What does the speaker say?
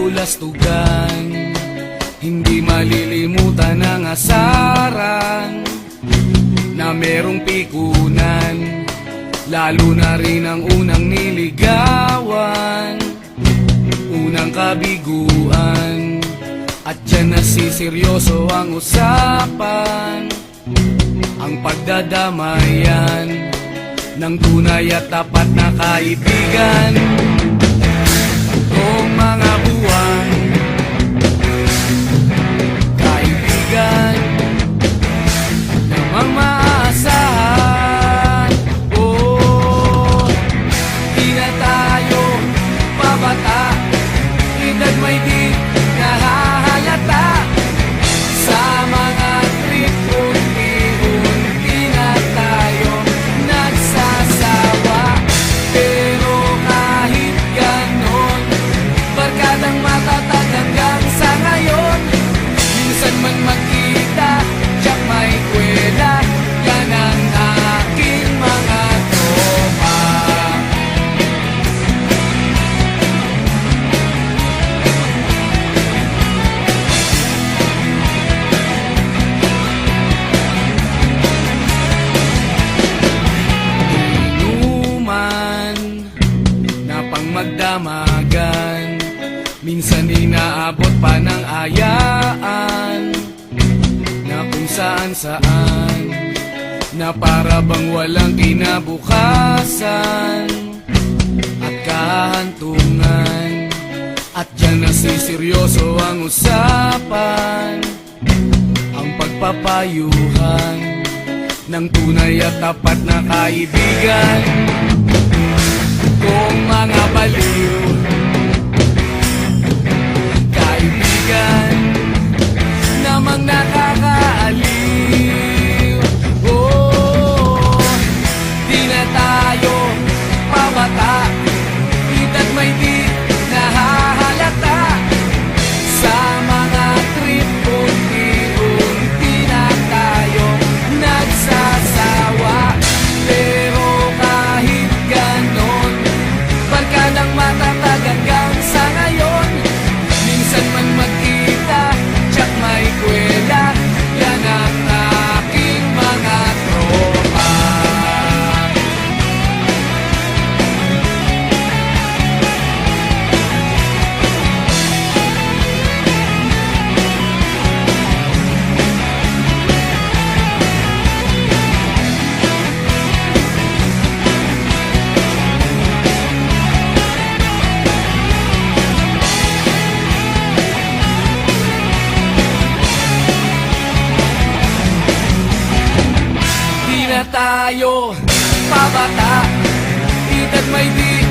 lulastugan, hindi malilimutan ang asaran na merong pikunan, lalo na rin ang unang niligawan, unang kabiguan. At dyan nasiseryoso ang usapan, ang pagdadamayan ng tunay at tapat na kaibigan. Tatlong mga buwan, kaibigan namang maaasahan. Oh, di na tayo pabata, edad may di nahahalata. Sa mga trip unti-unti na tayo nagsasawa. Pero kahit ganon, barkadang matatag hanggang sa ngayon. Minsan man magkita, tiyak may kwela, yan ang aking mga tropa. Inuman na pang magdamagan, minsan inaabot pa ng ayaan, na kung saan-saan, na para bang walang kinabukasan at kahantungan. At dyan nasiseryoso ang usapan, ang pagpapayuhan ng tunay at tapat na kaibigan. Kung mga baliw, kaibigan namang nakakaaliw. Oh, di na tayo pabata, edad may di nahahalata. Sa mga trip unti-unti na tayo nagsasawa. Pero kahit ganon, barkadang matatag hanggang sa ngayon. Minsan man magkita, tiyak may kwela, yan ang aking mga tropa. Di na tayo pabata, edad may di